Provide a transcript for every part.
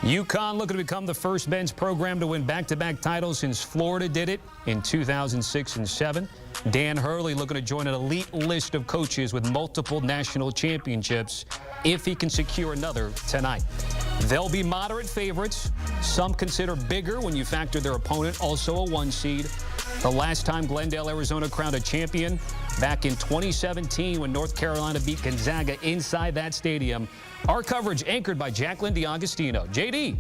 UConn looking to become the first men's program to win back-to-back titles since Florida did it in 2006 and 7. Dan Hurley looking to join an elite list of coaches with multiple national championships if he can secure another tonight. They'll be moderate favorites. Some consider bigger when you factor their opponent, also a 1 seed. The last time Glendale, Arizona crowned a champion back in 2017 when North Carolina beat Gonzaga inside that stadium. Our coverage anchored by Jacqueline DiAgostino. JD.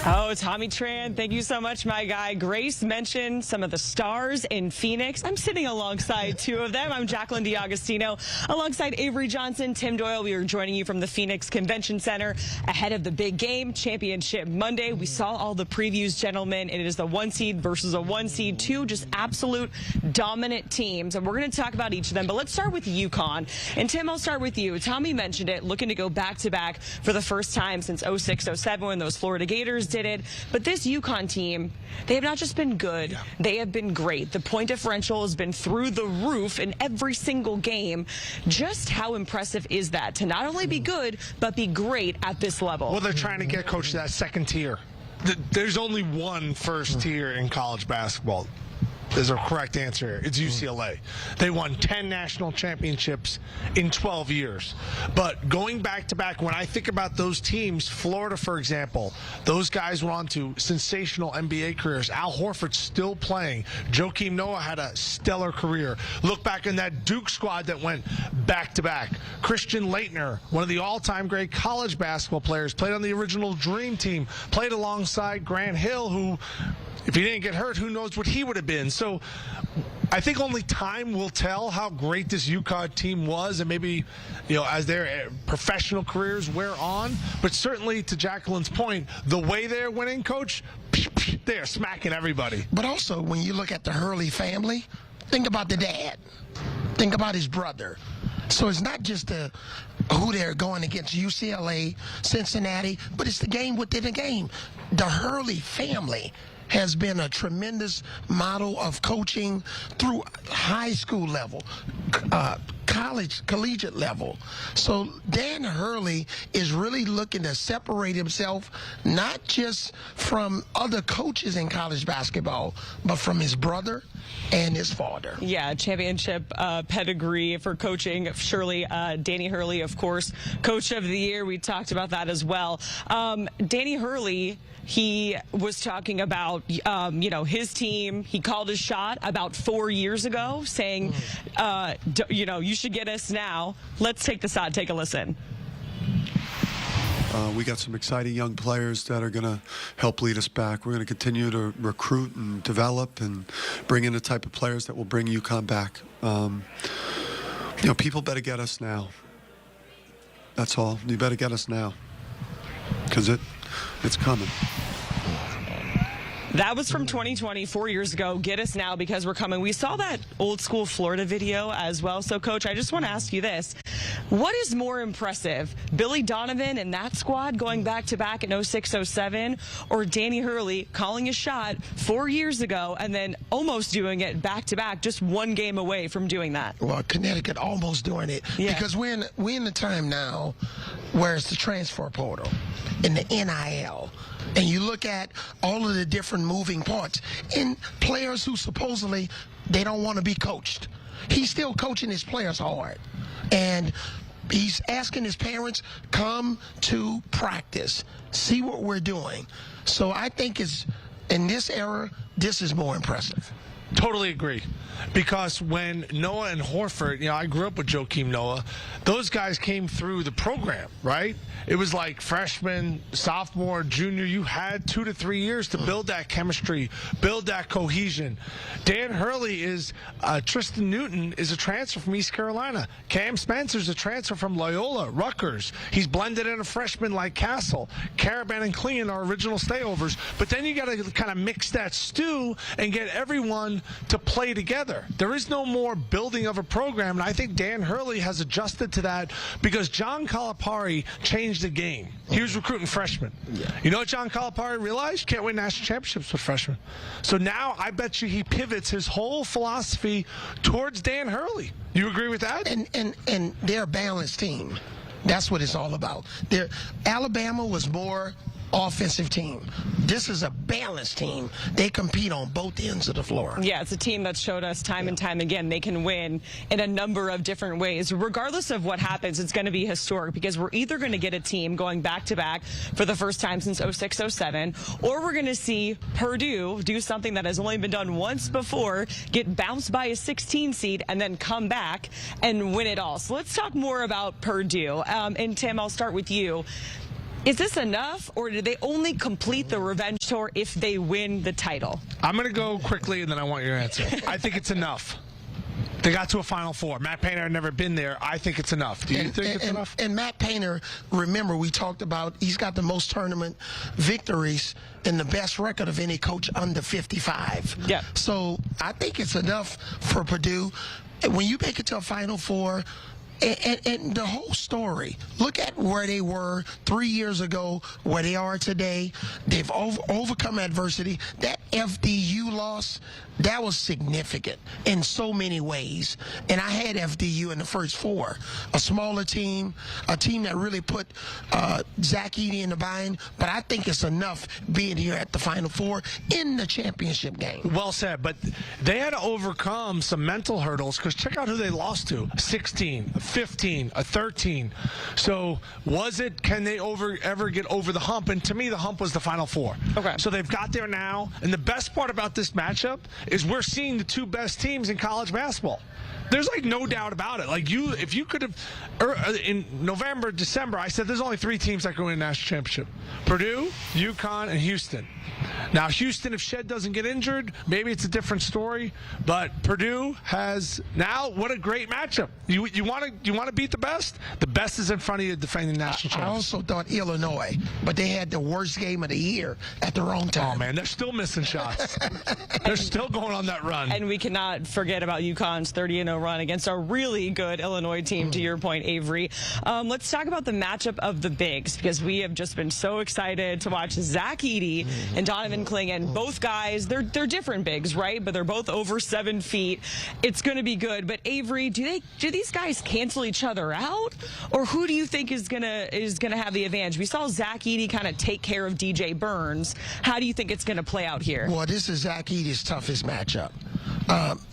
Oh, Tommy Tran, thank you so much, my guy. Grace mentioned some of the stars in Phoenix. I'm sitting alongside 2 of them. I'm Jacqueline DiAgostino alongside Avery Johnson, Tim Doyle. We are joining you from the Phoenix Convention Center ahead of the big game, Championship Monday. We saw all the previews, gentlemen. It is the 1 seed versus a 1 seed, 2 just absolute dominant teams. And we're going to talk about each of them. But let's start with UConn. And Tim, I'll start with you. Tommy mentioned it, looking to go back-to-back for the first time since 06-07 when those Florida Gators did it. But this UConn team, they have not just been good, they have been great. The point differential has been through the roof in every single game. Just how impressive is that to not only be good, but be great at this level? Well, they're trying to get coach to that second tier. There's only one first tier in college basketball. Is a correct answer. It's UCLA. They won 10 national championships in 12 years. But going back to back, when I think about those teams, Florida, for example, those guys went on to sensational NBA careers. Al Horford's still playing. Joakim Noah had a stellar career. Look back in that Duke squad that went back to back. Christian Laettner, one of the all-time great college basketball players, played on the original Dream Team, played alongside Grant Hill, who, if he didn't get hurt, who knows what he would have been. So I think only time will tell how great this UConn team was, and maybe, as their professional careers wear on. But certainly, to Jacqueline's point, the way they're winning, Coach, they're smacking everybody. But also, when you look at the Hurley family, think about the dad. Think about his brother. So it's not just who they're going against, UCLA, Cincinnati, but it's the game within the game. The Hurley family has been a tremendous model of coaching through high school level, collegiate level. So Dan Hurley is really looking to separate himself not just from other coaches in college basketball, but from his brother and his father. Yeah, championship pedigree for coaching. Surely Danny Hurley, of course, Coach of the Year. We talked about that as well. Danny Hurley, he was talking about, his team. He called his shot about 4 years ago, saying, you should get us now. Let's take the shot. Take a listen. We got some exciting young players that are going to help lead us back. We're going to continue to recruit and develop and bring in the type of players that will bring UConn back. People better get us now. That's all. You better get us now, because it's coming. That was from 2020, 4 years ago. Get us now because we're coming. We saw that old school Florida video as well. So, Coach, I just want to ask you this. What is more impressive, Billy Donovan and that squad going back-to-back in 06-07, or Danny Hurley calling a shot 4 years ago and then almost doing it back-to-back, just one game away from doing that? Well, Connecticut almost doing it. Yeah. Because we're in the time now where it's the transfer portal and the NIL. And you look at all of the different moving parts in players who supposedly they don't want to be coached. He's still coaching his players hard. And he's asking his parents, come to practice, see what we're doing. So I think in this era, this is more impressive. Totally agree. Because when Noah and Horford, I grew up with Joakim Noah, those guys came through the program, right? It was like freshman, sophomore, junior. You had 2 to 3 years to build that chemistry, build that cohesion. Dan Hurley Tristan Newton is a transfer from East Carolina. Cam Spencer's a transfer from Loyola, Rutgers. He's blended in a freshman like Castle. Caravan and Clean are original stayovers. But then you got to kind of mix that stew and get everyone to play together. There is no more building of a program, and I think Dan Hurley has adjusted to that because John Calipari changed the game. He was recruiting freshmen. Yeah. You know what John Calipari realized? You can't win national championships with freshmen. So now I bet you he pivots his whole philosophy towards Dan Hurley. You agree with that? And they're a balanced team. That's what it's all about. Alabama was more offensive team. This is a balanced team. They compete on both ends of the floor. Yeah, it's a team that's showed us time and time again they can win in a number of different ways. Regardless of what happens, it's going to be historic because we're either going to get a team going back-to-back for the first time since 06-07, or we're going to see Purdue do something that has only been done once before, get bounced by a 16 seed, and then come back and win it all. So let's talk more about Purdue. And Tim, I'll start with you. Is this enough, or do they only complete the revenge tour if they win the title? I'm going to go quickly, and then I want your answer. I think it's enough. They got to a Final Four. Matt Painter had never been there. I think it's enough. Do you think it's enough? And Matt Painter, remember, we talked about he's got the most tournament victories and the best record of any coach under 55. Yeah. So I think it's enough for Purdue. When you make it to a Final Four, and the whole story, look at where they were 3 years ago, where they are today. They've overcome adversity. That FDU loss, that was significant in so many ways. And I had FDU in the first four. A smaller team, a team that really put Zach Edey in the bind. But I think it's enough being here at the Final Four in the championship game. Well said, but they had to overcome some mental hurdles because check out who they lost to. 16, a 15, a 13. So can they ever get over the hump? And to me, the hump was the Final Four. Okay. So they've got there now. And the best part about this matchup is we're seeing the two best teams in college basketball. There's like no doubt about it. Like if you could have, in November, December, I said there's only 3 teams that go in the national championship: Purdue, UConn, and Houston. Now Houston, if Shed doesn't get injured, maybe it's a different story. But Purdue has now what a great matchup. You want to beat the best? The best is in front of you defending national champions. I also thought Illinois, but they had the worst game of the year at the wrong time. Oh man, they're still missing shots. They're still going on that run. And we cannot forget about UConn's 30-0 run against a really good Illinois team, to your point, Avery. Let's talk about the matchup of the bigs, because we have just been so excited to watch Zach Edey and Donovan Clingan. Both guys, they're different bigs, right? But they're both over 7 feet. It's going to be good. But Avery, do these guys cancel each other out, or who do you think is gonna have the advantage? We saw Zach Edey kind of take care of DJ Burns. How do you think it's going to play out here? Well, this is Zach Edey's toughest matchup.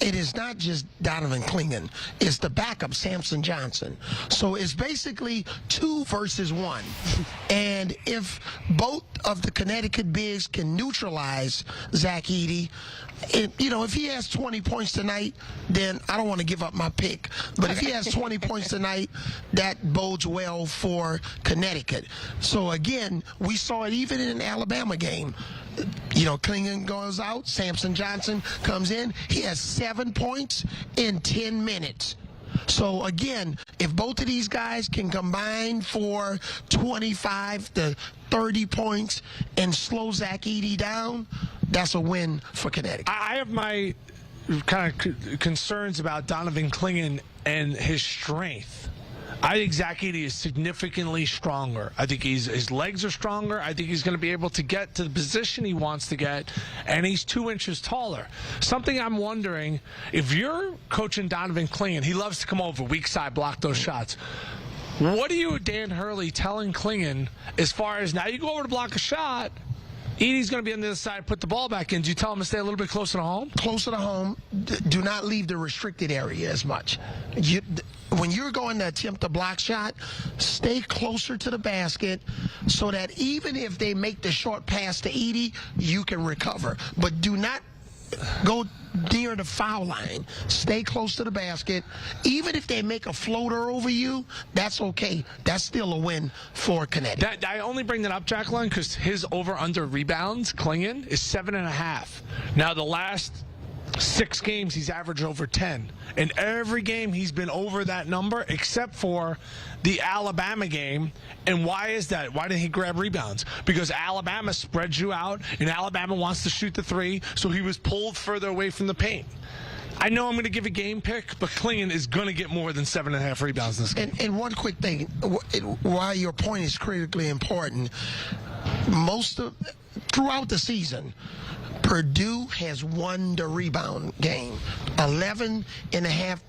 It is not just Donovan Clingan. It's the backup, Samson Johnson. So it's basically 2 versus 1. And if both of the Connecticut bigs can neutralize Zach Edey, if he has 20 points tonight, then I don't want to give up my pick. But if he has 20 points tonight, that bodes well for Connecticut. So, again, we saw it even in an Alabama game. Clingan goes out, Samson Johnson comes in. He has 7 points in 10 minutes. So, again, if both of these guys can combine for 25 to 30 points and slow Zach Edey down, that's a win for Connecticut. I have my kind of concerns about Donovan Clingan and his strength. I think Zach Edey is significantly stronger. I think his legs are stronger. I think he's going to be able to get to the position he wants to get, and he's 2 inches taller. Something I'm wondering, if you're coaching Donovan Clingan, he loves to come over, weak side, block those shots. What are you, Dan Hurley, telling Clingan as far as now you go over to block a shot, Edey's going to be on the other side, put the ball back in. Do you tell him to stay a little bit closer to home? Closer to home. Do not leave the restricted area as much. When you're going to attempt a block shot, stay closer to the basket so that even if they make the short pass to Edey, you can recover. But do not go near the foul line. Stay close to the basket. Even if they make a floater over you, that's okay. That's still a win for Connecticut. I only bring that up, Jacqueline, because his over-under rebounds, Clingan, is 7.5. Now, the last 6 games, he's averaged over 10. In every game, he's been over that number, except for the Alabama game. And why is that? Why didn't he grab rebounds? Because Alabama spreads you out, and Alabama wants to shoot the 3, so he was pulled further away from the paint. I know I'm going to give a game pick, but Clingan is going to get more than 7.5 rebounds in this game. And one quick thing, while your point is critically important, throughout the season, Purdue has won the rebound game. 11.5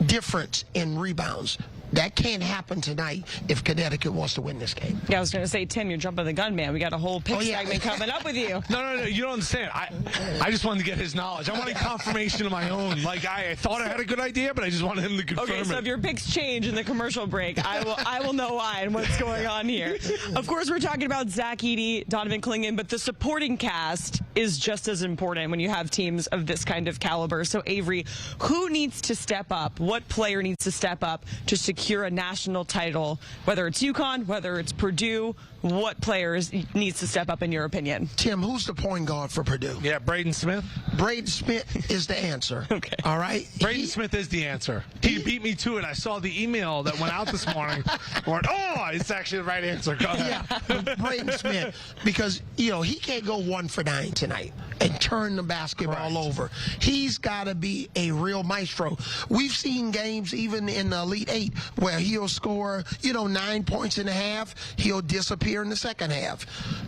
difference in rebounds. That can't happen tonight if Connecticut wants to win this game. Yeah, I was going to say, Tim, you're jumping the gun, man. We got a whole pick segment coming up with you. No, you don't understand. I just wanted to get his knowledge. I wanted confirmation of my own. Like, I thought I had a good idea, but I just wanted him to confirm Okay, so if your picks change in the commercial break, I will know why and what's going on here. Of course, we're talking about Zach Edey, Donovan Clingan, but the supporting cast is just as important when you have teams of this kind of caliber. So, Avery, who needs to step up? What player needs to step up to secure a national title? Whether it's UConn, whether it's Purdue, what players needs to step up in your opinion? Tim, who's the point guard for Purdue? Yeah, Braden Smith. Braden Smith is the answer. Okay. All right? Braden Smith is the answer. He beat me to it. I saw the email that went out this morning. It's actually the right answer. Go ahead. Yeah, Braden Smith, because, he can't go 1 for 9 tonight and turn the basketball over. He's got to be a real maestro. We've seen games even in the Elite Eight where he'll score, 9 points in a half. He'll disappear in the second half.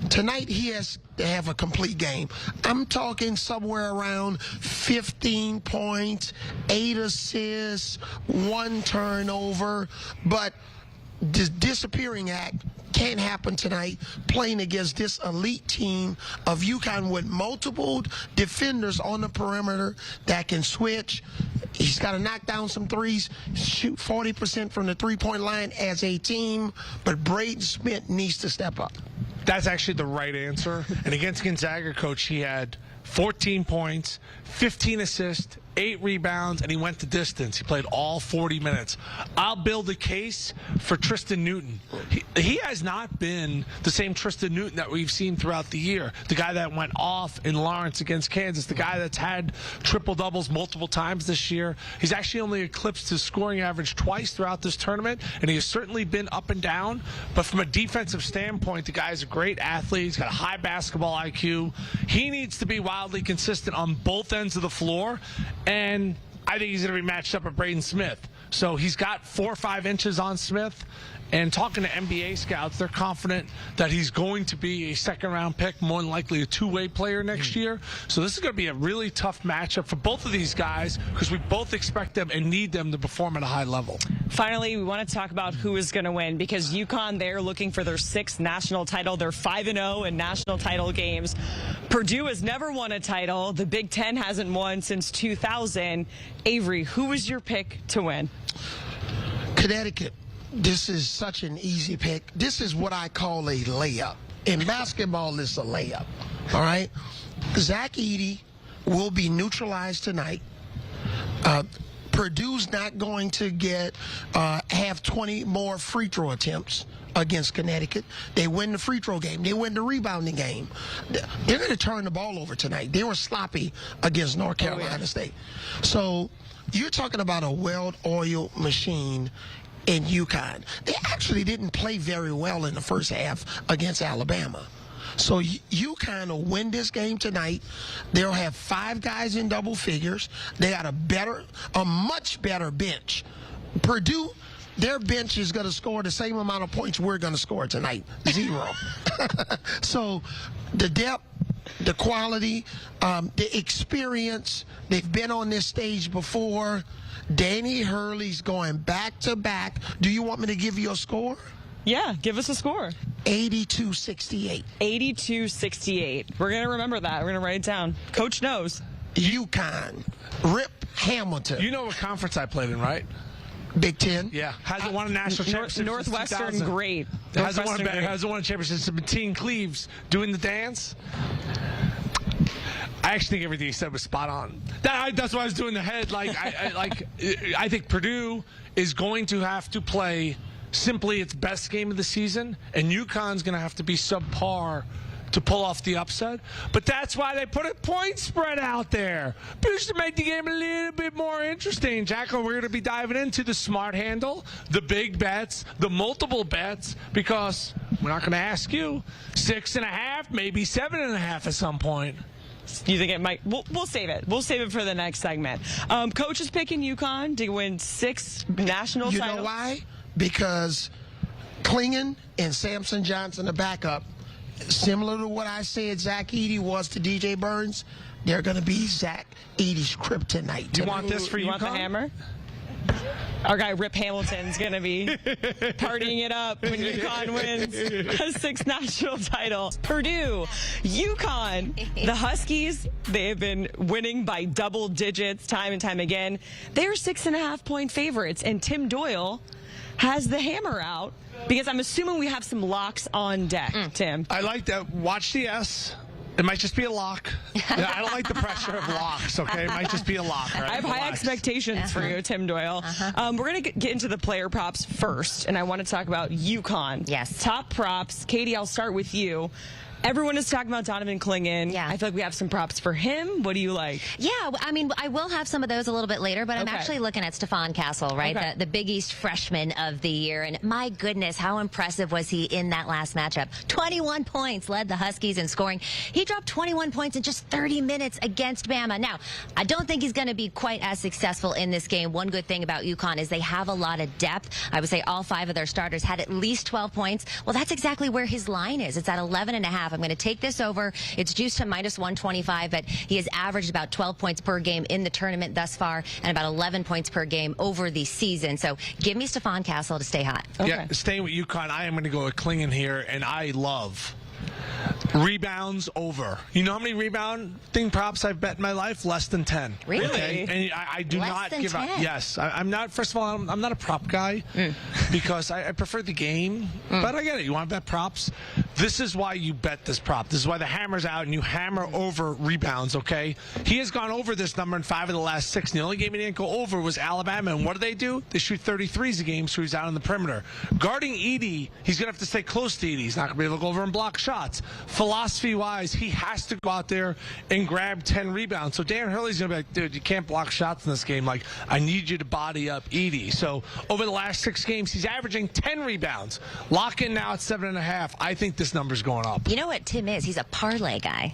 Tonight, he has to have a complete game. I'm talking somewhere around 15 points, 8 assists, 1 turnover, but this disappearing act can't happen tonight playing against this elite team of UConn with multiple defenders on the perimeter that can switch. He's got to knock down some threes, shoot 40% from the three-point line as a team, but Braden Smith needs to step up. That's actually the right answer. And against Gonzaga, Coach, he had 14 points, 15 assists, 8 rebounds, and he went the distance. He played all 40 minutes. I'll build a case for Tristan Newton. He has not been the same Tristan Newton that we've seen throughout the year. The guy that went off in Lawrence against Kansas, the guy that's had triple-doubles multiple times this year. He's actually only eclipsed his scoring average twice throughout this tournament, and he has certainly been up and down. But from a defensive standpoint, the guy is a great athlete. He's got a high basketball IQ. He needs to be wildly consistent on both ends of the floor, and I think he's going to be matched up with Braden Smith. So he's got 4 or 5 inches on Smith. And talking to NBA scouts, they're confident that he's going to be a second-round pick, more than likely a two-way player next year. So this is going to be a really tough matchup for both of these guys because we both expect them and need them to perform at a high level. Finally, we want to talk about who is going to win because UConn, they're looking for their 6th national title. They're 5-0 in national title games. Purdue has never won a title. The Big Ten hasn't won since 2000. Avery, who is your pick to win? Connecticut. This is such an easy pick. This is what I call a layup. In basketball, it's a layup. All right? Zach Edey will be neutralized tonight. Purdue's not going to have 20 more free throw attempts against Connecticut. They win the free throw game. They win the rebounding game. They're going to turn the ball over tonight. They were sloppy against North Carolina State. So you're talking about a well-oiled machine in UConn. They actually didn't play very well in the first half against Alabama. So UConn will win this game tonight. They'll have 5 guys in double figures. They got a much better bench. Purdue, their bench is going to score the same amount of points we're going to score tonight. 0. So the depth, the quality, the experience, they've been on this stage before. Danny Hurley's going back-to-back. Do you want me to give you a score? Yeah, give us a score. 82-68. 82-68. We're going to remember that. We're going to write it down. Coach knows. UConn. Rip Hamilton. You know what conference I played in, right? Big Ten? Yeah. Hasn't won a national championship Northwestern, since 2000. great. Hasn't won a championship since Teen Cleaves doing the dance. I actually think everything he said was spot on. That's why I was doing the head. I think Purdue is going to have to play simply its best game of the season, and UConn's going to have to be subpar to pull off the upset. But that's why they put a point spread out there, just to make the game a little bit more interesting. Jacqueline, we're going to be diving into the smart handle, the big bets, the multiple bets, because we're not going to ask you 6.5, maybe 7.5 at some point. You think it might? We'll save it. We'll save it for the next segment. Coach is picking UConn to win 6 national titles. You know why? Because Clingan and Samson Johnson, the backup, similar to what I said Zach Edey was to DJ Burns, they're going to be Zach Edey's kryptonite. Do you want this for UConn? You want the hammer? Our guy Rip Hamilton's going to be partying it up when UConn wins a 6th national title. Purdue, UConn, the Huskies, they have been winning by double digits time and time again. They're 6.5-point favorites, and Tim Doyle has the hammer out because I'm assuming we have some locks on deck, Tim. I like that. Watch the S. It might just be a lock. Yeah, I don't like the pressure of locks, okay? It might just be a lock. Right? I have high expectations for you, Tim Doyle. We're going to get into the player props first, and I want to talk about UConn. Yes. Top props. Katie, I'll start with you. Everyone is talking about Donovan Clingan. Yeah. I feel like we have some props for him. What do you like? Yeah, I mean, I will have some of those a little bit later, but I'm actually looking at Stephon Castle, right? Okay. The Big East freshman of the year. And my goodness, how impressive was he in that last matchup? 21 points, led the Huskies in scoring. He dropped 21 points in just 30 minutes against Bama. Now, I don't think he's going to be quite as successful in this game. One good thing about UConn is they have a lot of depth. I would say all 5 of their starters had at least 12 points. Well, that's exactly where his line is. It's at 11.5. I'm going to take this over. It's juiced to -125, but he has averaged about 12 points per game in the tournament thus far and about 11 points per game over the season. So give me Stephon Castle to stay hot. Okay. Yeah, staying with UConn, I am going to go with Clingan here, and I love rebounds over. You know how many rebounding props I've bet in my life? Less than 10. Really? Okay? And I do Less not than give 10? up. Yes. I'm not, first of all, I'm not a prop guy because I prefer the game, but I get it. You want to bet props? This is why you bet this prop. This is why the hammer's out and you hammer over rebounds, okay? He has gone over this number in 5 of the last 6. And the only game he didn't go over was Alabama. And what do? They shoot 33s a game, so he's out on the perimeter. Guarding Edey, he's going to have to stay close to Edey. He's not going to be able to go over and block shots. Philosophy-wise, he has to go out there and grab 10 rebounds. So Dan Hurley's going to be like, dude, you can't block shots in this game. Like, I need you to body up Edey. So over the last 6 games, he's averaging 10 rebounds. Lock in now at 7.5. I think this number's going up. You know what Tim is? He's a parlay guy.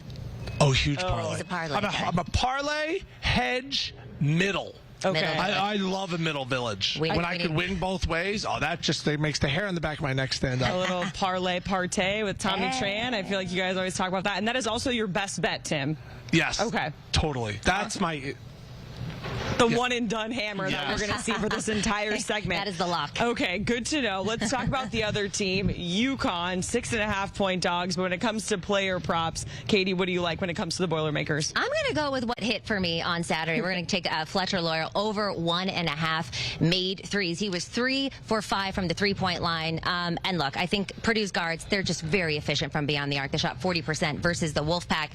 Oh, huge parlay. He's a parlay guy. I'm a parlay, hedge, middle. Okay. Middle. I love a middle village. When I could win both ways, that just makes the hair on the back of my neck stand A up. little parlay partay with Tommy Hey. Tran. I feel like you guys always talk about that. And that is also your best bet, Tim. Yes. Okay. Totally. That's my... The one-and-done hammer that we're Yes. going to see for this entire segment. That is the lock. Okay, good to know. Let's talk about the other team, UConn, 6.5-point dogs. But when it comes to player props, Katie, what do you like when it comes to the Boilermakers? I'm going to go with what hit for me on Saturday. We're going to take Fletcher Loyer over 1.5 made threes. He was 3 for 5 from the three-point line. And look, I think Purdue's guards, they're just very efficient from beyond the arc. They shot 40% versus the Wolfpack.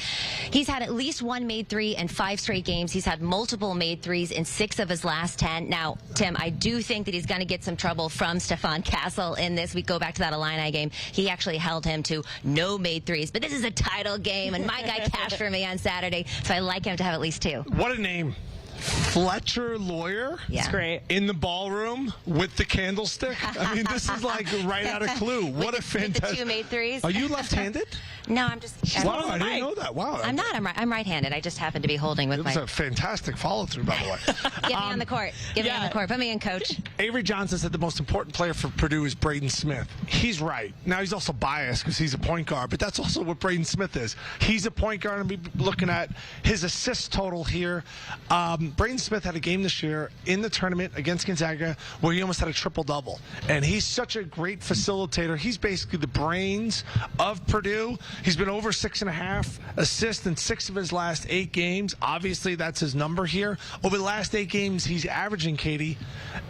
He's had at least 1 made 3 in 5 straight games. He's had multiple made threes in 6 of his last 10. Now, Tim, I do think that he's going to get some trouble from Stephon Castle in this. We go back to that Illini game. He actually held him to no made threes. But this is a title game, and my guy cashed for me on Saturday, so I like him to have at least 2. What a name. Fletcher Loyer. Yeah. It's great. In the ballroom with the candlestick. I mean, this is like right out of Clue. What a fantastic. With the 2 made threes. Are you left-handed? No, I'm just. Wow, I didn't know that. Wow. I'm not. I'm right-handed. I just happen to be holding with It was my. a fantastic follow-through, by the way. Get me on the court. Get me on the court. Put me in, coach. Avery Johnson said the most important player for Purdue is Braden Smith. He's right. Now, he's also biased because he's a point guard, but that's also what Braden Smith is. He's a point guard, and we'll be looking at his assist total here. Braden Smith had a game this year in the tournament against Gonzaga where he almost had a triple-double, and he's such a great facilitator. He's basically the brains of Purdue. He's been over 6.5 assists in 6 of his last 8 games. Obviously, that's his number here. Over the last 8 games, he's averaging, Katie,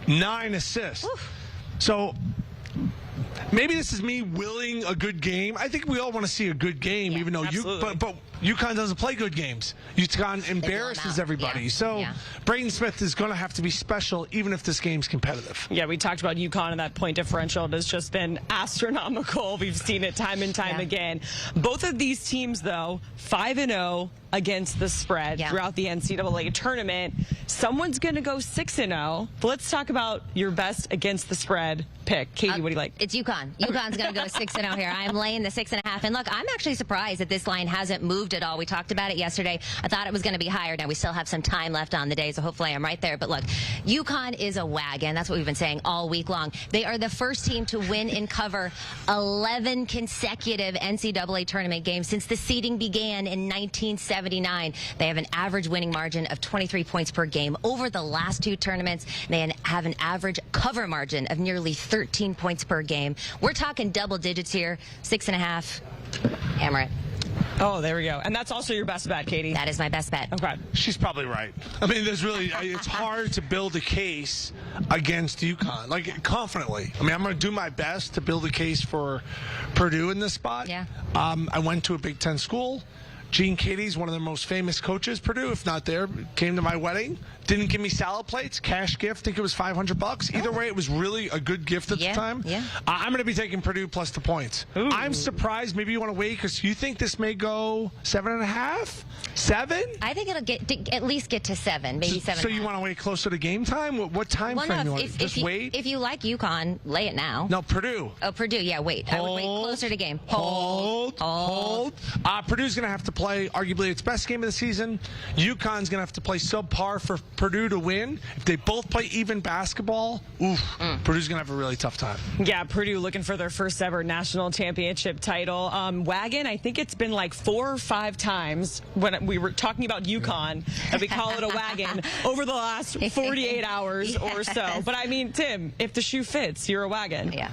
9 assists. Oof. So maybe this is me willing a good game. I think we all want to see a good game, even though but UConn doesn't play good games. UConn embarrasses everybody. Yeah. So Yeah. Braden Smith is going to have to be special, even if this game's competitive. Yeah, we talked about UConn and that point differential. It has just been astronomical. We've seen it time and time again. Both of these teams, though, 5-0 against the spread throughout the NCAA tournament. Someone's going to go 6-0. But let's talk about your best against the spread pick. Katie, what do you like? It's UConn. UConn. UConn's going to go 6-0 here. I'm laying the 6.5. And look, I'm actually surprised that this line hasn't moved at all. We talked about it yesterday. I thought it was going to be higher. Now, we still have some time left on the day, so hopefully I'm right there. But look, UConn is a wagon. That's what we've been saying all week long. They are the first team to win and cover 11 consecutive NCAA tournament games since the seeding began in 1979. They have an average winning margin of 23 points per game over the last 2 tournaments. They have an average cover margin of nearly 13 points per game. We're talking double digits here. 6.5. Hammer it. Oh, there we go. And that's also your best bet, Katie. That is my best bet. Okay. She's probably right. I mean, it's hard to build a case against UConn, like, confidently. I mean, I'm going to do my best to build a case for Purdue in this spot. Yeah. I went to a Big Ten school. Gene Katie's one of their most famous coaches, Purdue, if not there, came to my wedding. Didn't give me salad plates, cash gift. I think it was $500. Either way, it was really a good gift at the time. Yeah. I'm going to be taking Purdue plus the points. Ooh. I'm surprised. Maybe you want to wait because you think this may go 7.5, 7. I think it'll at least get to 7, maybe 7. So you want to wait closer to game time? What time Well, frame no, you want? Just wait. if you like UConn, lay it now. No, Purdue. Oh, Purdue. Yeah, wait. I would wait Hold. closer to game. Hold. Purdue's going to have to play arguably its best game of the season. UConn's going to have to play subpar for Purdue to win. If they both play even basketball, Purdue's going to have a really tough time. Yeah, Purdue looking for their first ever national championship title. Wagon, I think it's been like 4 or 5 times when we were talking about UConn that we call it a wagon over the last 48 hours or so. But I mean, Tim, if the shoe fits, you're a wagon. Yeah.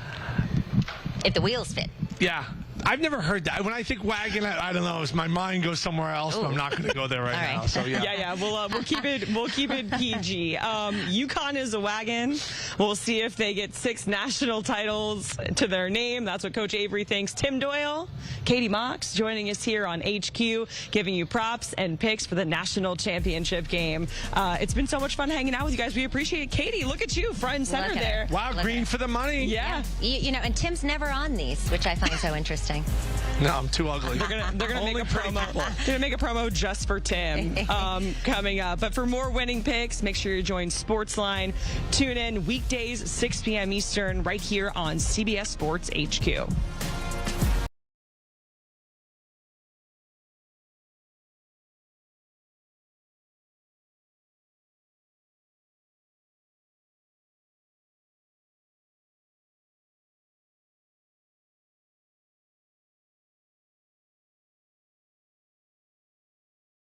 If the wheels fit. Yeah. I've never heard that. When I think wagon, I don't know. My mind goes somewhere else, but I'm not going to go there right now. right. So yeah. Yeah. We'll keep it PG. UConn is a wagon. We'll see if they get 6 national titles to their name. That's what Coach Avery thinks. Tim Doyle, Katie Mox joining us here on HQ, giving you props and picks for the national championship game. It's been so much fun hanging out with you guys. We appreciate it. Katie, look at you, front and center Look at there. her. Wow, Look green at for the money. Yeah. You know, and Tim's never on these, which I find so interesting. No, I'm too ugly. They're gonna Only make a pretty promo. people. They're gonna make a promo just for Tim coming up. But for more winning picks, make sure you join Sportsline. Tune in weekdays 6 p.m. Eastern right here on CBS Sports HQ.